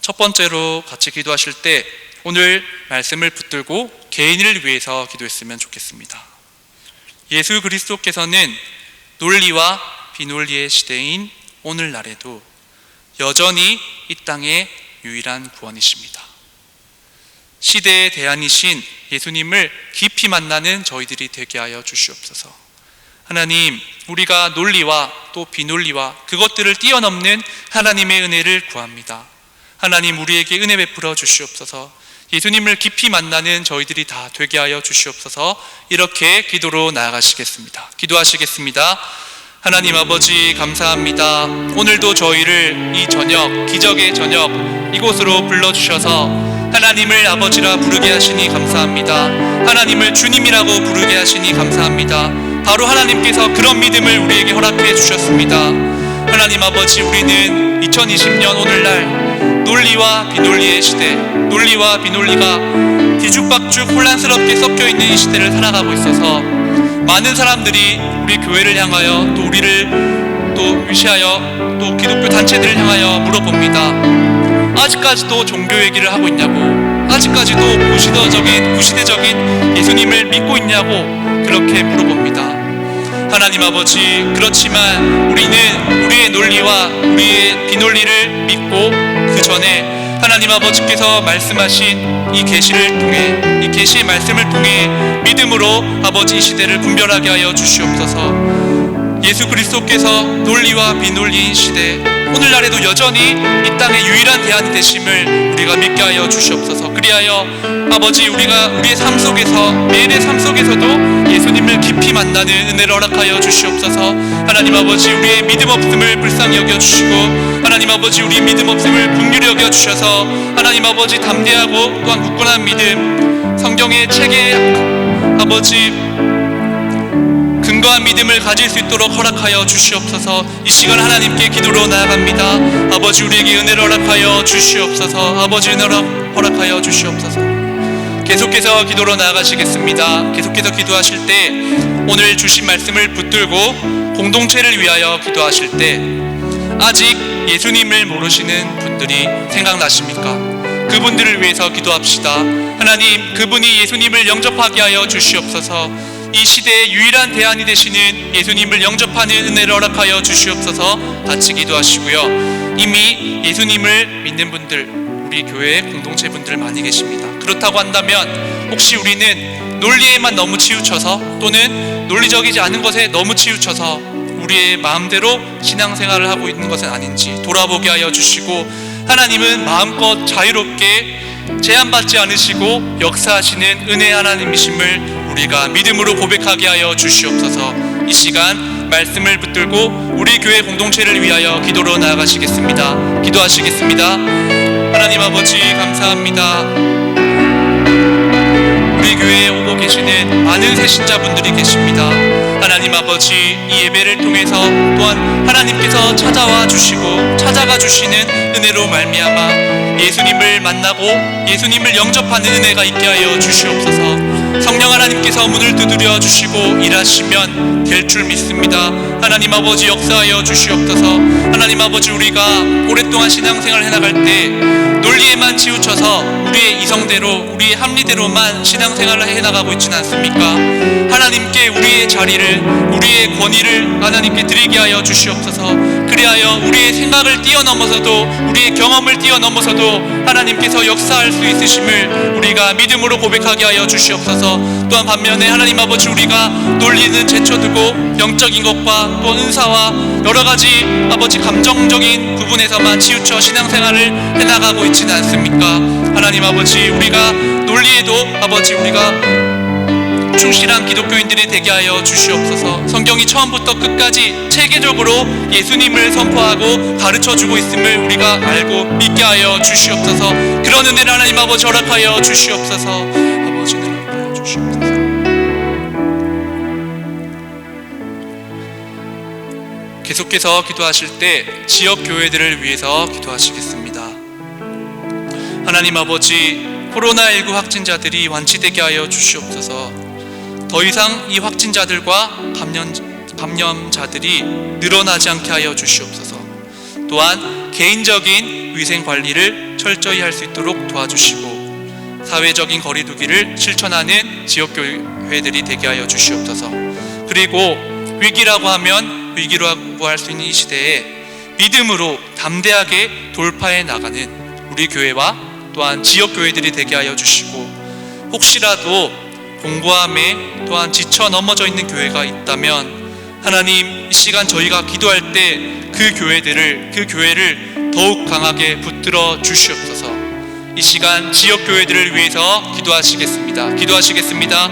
첫 번째로 같이 기도하실 때 오늘 말씀을 붙들고 개인을 위해서 기도했으면 좋겠습니다. 예수 그리스도께서는 논리와 비논리의 시대인 오늘날에도 여전히 이 땅의 유일한 구원이십니다. 시대의 대안이신 예수님을 깊이 만나는 저희들이 되게 하여 주시옵소서. 하나님, 우리가 논리와 또 비논리와 그것들을 뛰어넘는 하나님의 은혜를 구합니다. 하나님, 우리에게 은혜 베풀어 주시옵소서. 예수님을 깊이 만나는 저희들이 다 되게 하여 주시옵소서. 이렇게 기도로 나아가시겠습니다. 기도하시겠습니다. 하나님 아버지, 감사합니다. 오늘도 저희를 이 저녁, 기적의 저녁 이곳으로 불러주셔서 하나님을 아버지라 부르게 하시니 감사합니다. 하나님을 주님이라고 부르게 하시니 감사합니다. 바로 하나님께서 그런 믿음을 우리에게 허락해 주셨습니다. 하나님 아버지, 우리는 2020년 오늘날 논리와 비논리의 시대, 논리와 비논리가 뒤죽박죽 혼란스럽게 섞여있는 이 시대를 살아가고 있어서 많은 사람들이 우리 교회를 향하여 또 우리를 또 위시하여 또 기독교 단체들을 향하여 물어봅니다. 아직까지도 종교 얘기를 하고 있냐고, 아직까지도 구시대적인 예수님을 믿고 있냐고 그렇게 물어봅니다. 하나님 아버지, 그렇지만 우리는 우리의 논리와 우리의 비논리를 믿고 그 전에 하나님 아버지께서 말씀하신 이 계시를 통해, 이 계시의 말씀을 통해 믿음으로 아버지 이 시대를 분별하게 하여 주시옵소서. 예수 그리스도께서 논리와 비논리인 시대, 오늘날에도 여전히 이 땅의 유일한 대안이 되심을 우리가 믿게 하여 주시옵소서. 그리하여 아버지, 우리가 우리의 삶 속에서, 매일의 삶 속에서도 예수님을 깊이 만나는 은혜를 허락하여 주시옵소서. 하나님 아버지, 우리의 믿음 없음을 불쌍히 여겨주시고 하나님 아버지, 우리 믿음 없음을 긍휼히 여겨주셔서 하나님 아버지, 담대하고 또한 굳건한 믿음, 성경의 책에 아버지 근거한 믿음을 가질 수 있도록 허락하여 주시옵소서. 이 시간 하나님께 기도로 나아갑니다. 아버지, 우리에게 은혜를 허락하여 주시옵소서. 아버지, 은혜를 허락하여 주시옵소서. 계속해서 기도로 나아가시겠습니다. 계속해서 기도하실 때 오늘 주신 말씀을 붙들고 공동체를 위하여 기도하실 때 아직 예수님을 모르시는 분들이 생각나십니까? 그분들을 위해서 기도합시다. 하나님, 그분이 예수님을 영접하게 하여 주시옵소서. 이 시대의 유일한 대안이 되시는 예수님을 영접하는 은혜를 허락하여 주시옵소서. 같이 기도하시고요. 이미 예수님을 믿는 분들, 우리 교회 공동체 분들 많이 계십니다. 그렇다고 한다면 혹시 우리는 논리에만 너무 치우쳐서 또는 논리적이지 않은 것에 너무 치우쳐서 우리의 마음대로 신앙생활을 하고 있는 것은 아닌지 돌아보게 하여 주시고, 하나님은 마음껏 자유롭게 제한받지 않으시고 역사하시는 은혜 하나님이심을 우리가 믿음으로 고백하게 하여 주시옵소서. 이 시간 말씀을 붙들고 우리 교회 공동체를 위하여 기도로 나아가시겠습니다. 기도하시겠습니다. 하나님 아버지, 감사합니다. 우리 교회에 오고 계시는 많은 새신자분들이 계십니다. 하나님 아버지, 이 예배를 통해서 또한 하나님께서 찾아와 주시고 찾아가 주시는 은혜로 말미암아 예수님을 만나고 예수님을 영접하는 은혜가 있게 하여 주시옵소서. 성령 하나님께서 문을 두드려 주시고 일하시면 될 줄 믿습니다. 하나님 아버지, 역사하여 주시옵소서. 하나님 아버지, 우리가 오랫동안 신앙생활을 해나갈 때 논리에만 치우쳐서 우리의 이성대로, 우리의 합리대로만 신앙생활을 해나가고 있지는 않습니까? 하나님께 우리의 자리를, 우리의 권위를 하나님께 드리게 하여 주시옵소서. 그리하여 우리의 생각을 뛰어넘어서도, 우리의 경험을 뛰어넘어서도 하나님께서 역사할 수 있으심을 우리가 믿음으로 고백하게 하여 주시옵소서. 또한 반면에 하나님 아버지, 우리가 논리는 제쳐두고 영적인 것과 또 은사와 여러 가지 아버지 감정적인 부분에서만 치우쳐 신앙생활을 해나가고 있지는 않습니까? 하나님 아버지, 우리가 논리에도 아버지 우리가 충실한 기독교인들이 되게 하여 주시옵소서. 성경이 처음부터 끝까지 체계적으로 예수님을 선포하고 가르쳐주고 있음을 우리가 알고 믿게 하여 주시옵소서. 그런 은혜를 하나님 아버지 허락하여 주시옵소서. 아버지는 허락하여 주시옵소서. 계속해서 기도하실 때 지역 교회들을 위해서 기도하시겠습니다. 하나님 아버지, 코로나19 확진자들이 완치되게 하여 주시옵소서. 더 이상 이 확진자들과 감염자들이 늘어나지 않게 하여 주시옵소서. 또한 개인적인 위생 관리를 철저히 할 수 있도록 도와주시고, 사회적인 거리두기를 실천하는 지역교회들이 되게 하여 주시옵소서. 그리고 위기라고 하면 위기라고 할 수 있는 이 시대에 믿음으로 담대하게 돌파해 나가는 우리 교회와 또한 지역교회들이 되게 하여 주시고, 혹시라도 공고함에 또한 지쳐 넘어져 있는 교회가 있다면 하나님, 이 시간 저희가 기도할 때 그 교회를 더욱 강하게 붙들어 주시옵소서. 이 시간 지역 교회들을 위해서 기도하시겠습니다.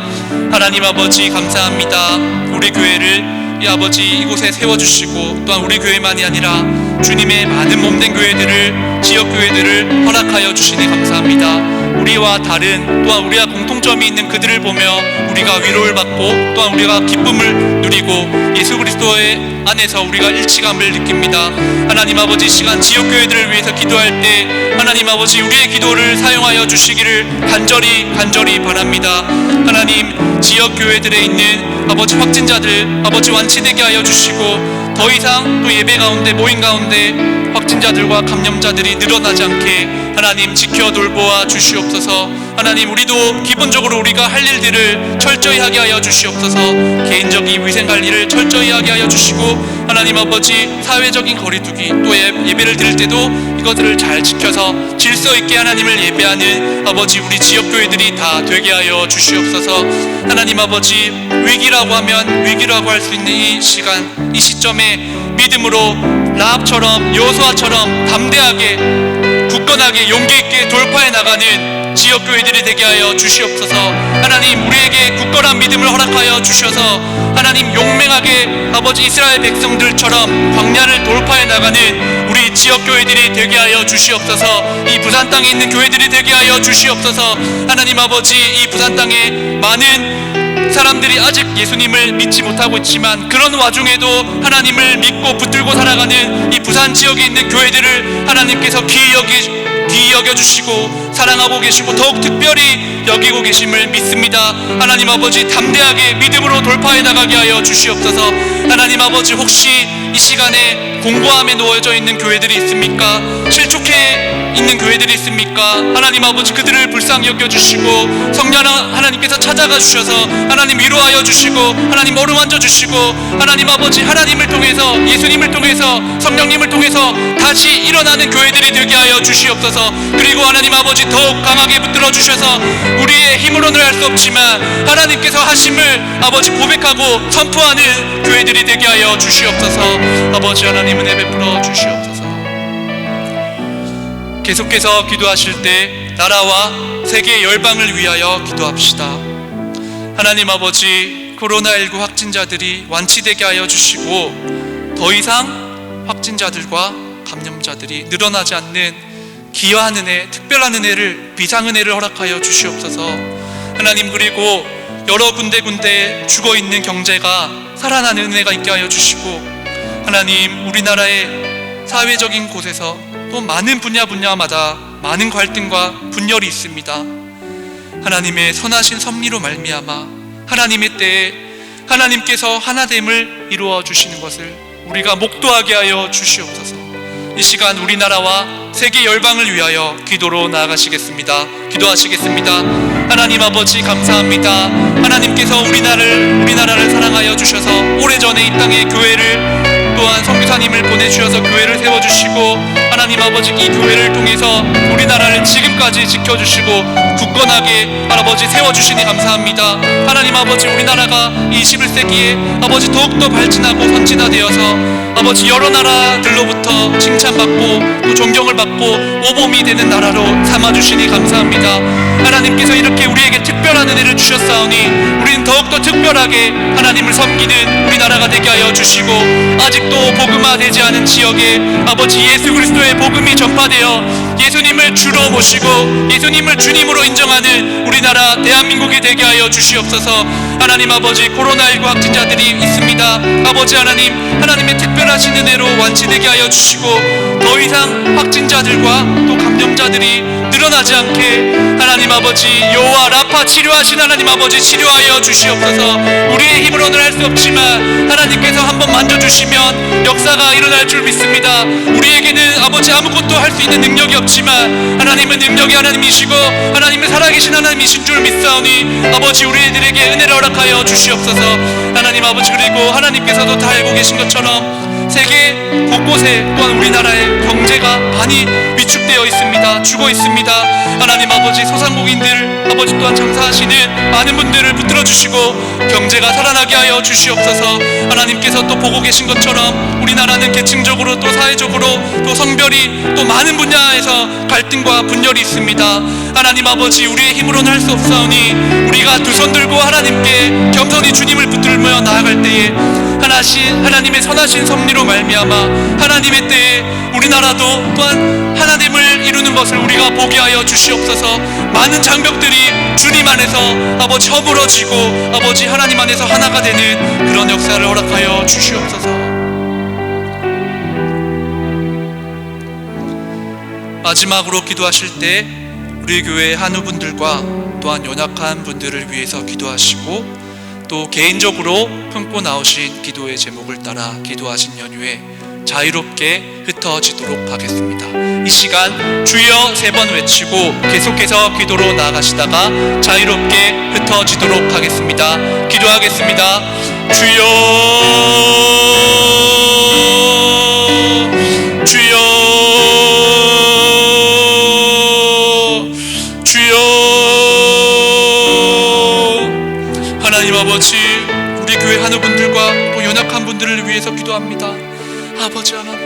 하나님 아버지, 감사합니다. 우리 교회를 이 아버지 이곳에 세워주시고, 또한 우리 교회만이 아니라 주님의 많은 몸된 교회들을, 지역 교회들을 허락하여 주시네 감사합니다. 우리와 다른, 또한 우리와 공통점이 있는 그들을 보며 우리가 위로를 받고, 또한 우리가 기쁨을 누리고 예수 그리스도의 안에서 우리가 일치감을 느낍니다. 하나님 아버지, 시간 지역교회들을 위해서 기도할 때 하나님 아버지, 우리의 기도를 사용하여 주시기를 간절히 바랍니다. 하나님, 지역교회들에 있는 아버지 확진자들 아버지 완치되게 하여 주시고, 더 이상 또 예배 가운데, 모임 가운데 확진자들과 감염자들이 늘어나지 않게 하나님 지켜 돌보아 주시옵소서. 하나님, 우리도 기본적으로 우리가 할 일들을 철저히 하게 하여 주시옵소서. 개인적인 위생관리를 철저히 하게 하여 주시고, 하나님 아버지, 사회적인 거리두기, 또 예배를 드릴 때도 이것들을 잘 지켜서 질서 있게 하나님을 예배하는 아버지 우리 지역교회들이 다 되게 하여 주시옵소서. 하나님 아버지, 위기라고 하면 위기라고 할 수 있는 이 시간, 이 시점에 믿음으로 라합처럼, 여호수아처럼 담대하게, 굳건하게, 용기 있게 돌파해 나가는 지역교회들이 되게 하여 주시옵소서. 하나님, 우리에게 굳건한 믿음을 허락하여 주셔서 하나님, 용맹하게 아버지 이스라엘 백성들처럼 광야를 돌파해 나가는 우리 지역교회들이 되게 하여 주시옵소서. 이 부산 땅에 있는 교회들이 되게 하여 주시옵소서. 하나님 아버지, 이 부산 땅에 많은 사람들이 아직 예수님을 믿지 못하고 있지만, 그런 와중에도 하나님을 믿고 붙들고 살아가는 이 부산 지역에 있는 교회들을 하나님께서 귀히 여겨주시고 사랑하고 계시고 더욱 특별히 여기고 계심을 믿습니다. 하나님 아버지, 담대하게 믿음으로 돌파해 나가게 하여 주시옵소서. 하나님 아버지, 혹시 이 시간에 공고함에 놓여져 있는 교회들이 있습니까? 실족해 있는 교회들이 있습니까? 하나님 아버지, 그들을 불쌍히 여겨주시고 성령 하나님께서 찾아가 주셔서 하나님 위로하여 주시고, 하나님 어루만져 주시고, 하나님 아버지, 하나님을 통해서, 예수님을 통해서, 성령님을 통해서 다시 일어나는 교회들이 되게 하여 주시옵소서. 그리고 하나님 아버지, 더욱 강하게 붙들어 주셔서 우리의 힘으로는 할 수 없지만 하나님께서 하심을 아버지 고백하고 선포하는 교회들이 되게 하여 주시옵소서. 아버지 하나님, 은혜 베풀어 주시옵소서. 계속해서 기도하실 때 나라와 세계 열방을 위하여 기도합시다. 하나님 아버지, 코로나19 확진자들이 완치되게 하여 주시고, 더 이상 확진자들과 감염자들이 늘어나지 않는 기여한 은혜, 특별한 은혜를, 비상은혜를 허락하여 주시옵소서. 하나님, 그리고 여러 군데 죽어있는 경제가 살아나는 은혜가 있게 하여 주시고, 하나님, 우리나라의 사회적인 곳에서 또 많은 분야마다 많은 갈등과 분열이 있습니다. 하나님의 선하신 섭리로 말미암아 하나님의 때에 하나님께서 하나됨을 이루어 주시는 것을 우리가 목도하게 하여 주시옵소서. 이 시간 우리나라와 세계 열방을 위하여 기도로 나아가시겠습니다. 기도하시겠습니다. 하나님 아버지, 감사합니다. 하나님께서 우리나라를 사랑하여 주셔서 오래전에 이 땅의 교회를 또한 선교사님을 보내주셔서 교회를 세워주시고 하나님 아버지 이 교회를 통해서 우리나라를 지금까지 지켜주시고 굳건하게 아버지 세워주시니 감사합니다. 하나님 아버지 우리나라가 21세기에 아버지 더욱더 발진하고 선진화되어서 아버지 여러 나라들로부터 칭찬받고 또 존경을 받고 모범이 되는 나라로 삼아주시니 감사합니다. 하나님께서 이렇게 우리에게 특별한 은혜를 주셨사오니 우리는 더욱더 특별하게 하나님을 섬기는 우리나라가 되게 하여 주시고 아직도 복음화되지 않은 지역에 아버지 예수 그리스도의 복음이 전파되어 예수님을 주로 모시고 예수님을 주님으로 인정하는 우리나라 대한민국이 되게 하여 주시옵소서. 하나님 아버지 코로나19 확진자들이 있습니다. 아버지 하나님 하나님의 특별하신 은혜로 완치되게 하여 주시고 더 이상 확진자들과 또 감염자들이 늘어나지 않게 하나님 아버지 여호와 라파 치료하신 하나님 아버지 치료하여 주시옵소서. 우리의 힘으로는 할 수 없지만 하나님께서 한번 만져주시면 역사가 일어날 줄 믿습니다. 우리에게는 아버지 아무것도 할 수 있는 능력이 없지만 하나님은 능력의 하나님이시고 하나님은 살아계신 하나님이신 줄 믿사오니 아버지 우리들에게 은혜를 허락하여 주시옵소서. 하나님 아버지 그리고 하나님께서도 다 알고 계신 것처럼 세계 곳곳에 또한 우리나라의 경제가 많이 위축되어 있습니다. 죽어 있습니다. 하나님 아버지 소상공인들 아버지 또한 장사하시는 많은 분들을 붙들어 주시고 경제가 살아나게 하여 주시옵소서. 하나님께서 또 보고 계신 것처럼 우리나라는 계층적으로 또 사회적으로 또 성별이 또 많은 분야에서 갈등과 분열이 있습니다. 하나님 아버지 우리의 힘으로는 할 수 없사오니 우리가 두 손 들고 하나님께 겸손히 주님을 붙들며 나아갈 때에 하나님의 선하신 섭리로 말미암아 하나님의 때에 우리나라도 또한 하나님을 이루는 것을 우리가 보게 하여 주시옵소서. 많은 장벽들이 주님 안에서 아버지 허물어지고 아버지 하나님 안에서 하나가 되는 그런 역사를 허락하여 주시옵소서. 마지막으로 기도하실 때 우리 교회 한우분들과 또한 연약한 분들을 위해서 기도하시고 또 개인적으로 품고 나오신 기도의 제목을 따라 기도하신 연휴에 자유롭게 흩어지도록 하겠습니다. 이 시간 주여 3번 외치고 계속해서 기도로 나아가시다가 자유롭게 흩어지도록 하겠습니다. 기도하겠습니다. 주여 하나님 아버지 우리 교회 한우분들과 또 연약한 분들을 위해서 기도합니다. 아버지 하나님